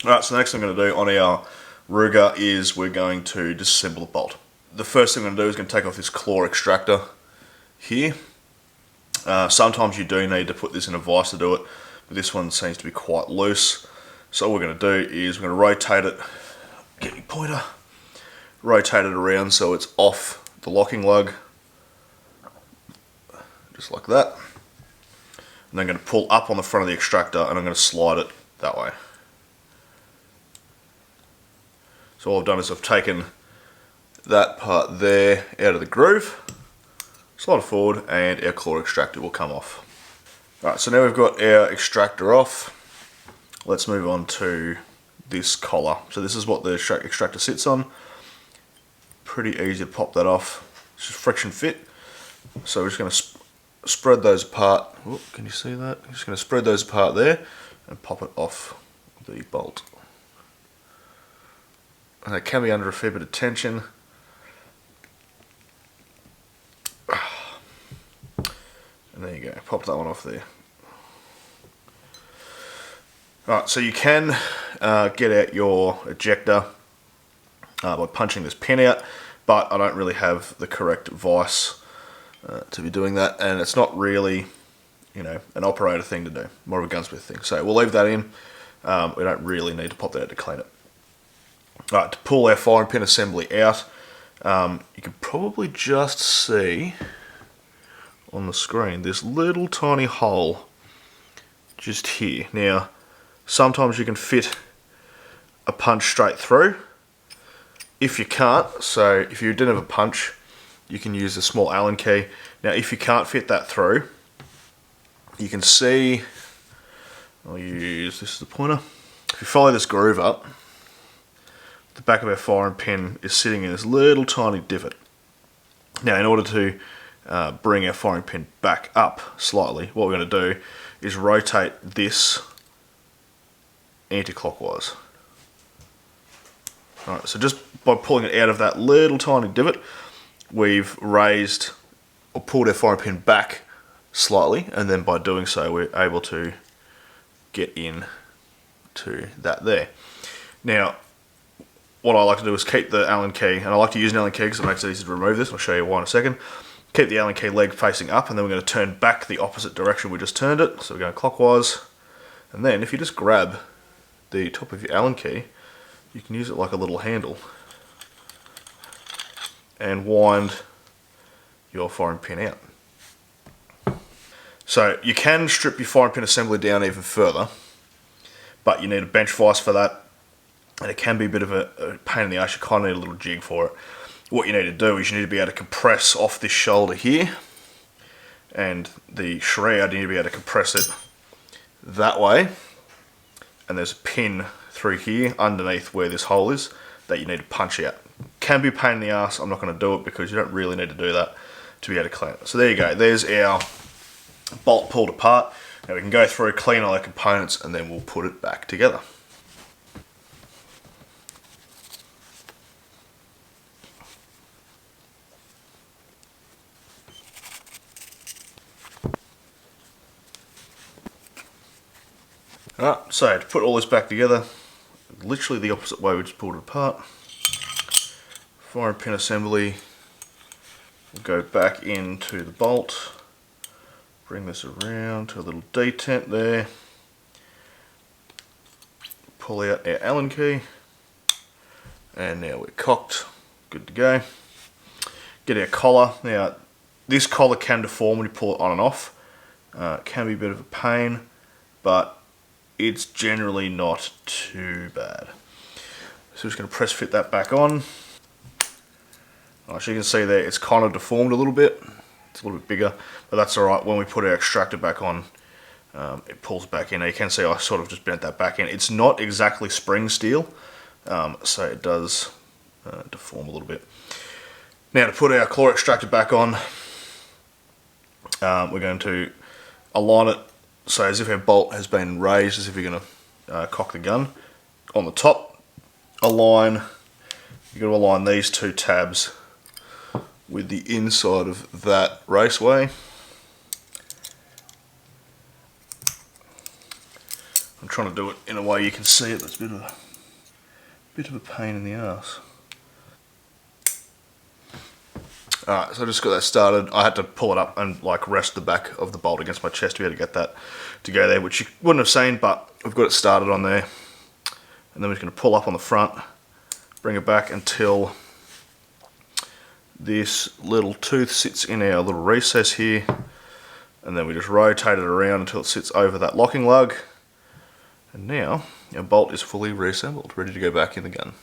Alright, so the next thing I'm going to do on our Ruger is we're going to disassemble the bolt. The first thing I'm going to do is going to take off this claw extractor here. Sometimes you do need to put this in a vise to do it, but this one seems to be quite loose. So all we're going to do is we're going to rotate it, get your pointer, rotate it around so it's off the locking lug, just like that. And then I'm going to pull up on the front of the extractor and I'm going to slide it that way. So all I've done is I've taken that part there out of the groove, slide it forward, and our claw extractor will come off. Alright, so now we've got our extractor off. Let's move on to this collar. So this is what the extractor sits on. Pretty easy to pop that off. It's just friction fit. So we're just going to spread those apart. Ooh, can you see that? I'm just going to spread those apart there and pop it off the bolt. And it can be under a fair bit of tension. And there you go, pop that one off there. Alright, so you can get out your ejector by punching this pin out, but I don't really have the correct vise to be doing that, and it's not really, you know, an operator thing to do, more of a gunsmith thing. So we'll leave that in. We don't really need to pop that out to clean it. Alright, to pull our firing pin assembly out, you can probably just see on the screen this little tiny hole just here. Now, sometimes you can fit a punch straight through. If you can't, so if you didn't have a punch, you can use a small Allen key. Now, if you can't fit that through, you can see, I'll use this as a pointer. If you follow this groove up, the back of our firing pin is sitting in this little tiny divot. Now, in order to bring our firing pin back up slightly, what we're going to do is rotate this anti-clockwise. Alright, so just by pulling it out of that little tiny divot, we've raised or pulled our firing pin back slightly, and then by doing so we're able to get in to that there. Now, what I like to do is keep the Allen key, and I like to use an Allen key because it makes it easy to remove this. I'll show you why in a second. Keep the Allen key leg facing up, and then we're going to turn back the opposite direction we just turned it. So we're going clockwise, and then if you just grab the top of your Allen key, you can use it like a little handle and wind your firing pin out. So you can strip your firing pin assembly down even further, but you need a bench vise for that. And it can be a bit of a pain in the ass. You kind of need a little jig for it. What you need to do is you need to be able to compress off this shoulder here, and the shroud, you need to be able to compress it that way. And there's a pin through here underneath where this hole is that you need to punch out. Can be a pain in the ass. I'm not going to do it because you don't really need to do that to be able to clean it. So there you go. There's our bolt pulled apart. Now we can go through, clean all our components, and then we'll put it back together. Alright, so to put all this back together, literally the opposite way we just pulled it apart. Firing pin assembly will go back into the bolt. Bring this around to a little detent there. Pull out our Allen key. And now we're cocked. Good to go. Get our collar. Now, this collar can deform when you pull it on and off. It can be a bit of a pain, but it's generally not too bad. So we're just going to press fit that back on. As you can see there, it's kind of deformed a little bit. It's a little bit bigger, but that's alright. When we put our extractor back on, it pulls back in. Now you can see I sort of just bent that back in. It's not exactly spring steel, so it does deform a little bit. Now to put our claw extractor back on, we're going to align it so as if our bolt has been raised, as if you're going to cock the gun. On the top, you've got to align these two tabs with the inside of that raceway. I'm trying to do it in a way you can see it, but it's a bit of a pain in the ass. Alright, so I just got that started. I had to pull it up and like rest the back of the bolt against my chest to be able to get that to go there, which you wouldn't have seen, but I've got it started on there. And then we're just going to pull up on the front, bring it back until this little tooth sits in our little recess here, and then we just rotate it around until it sits over that locking lug, and now our bolt is fully reassembled, ready to go back in the gun.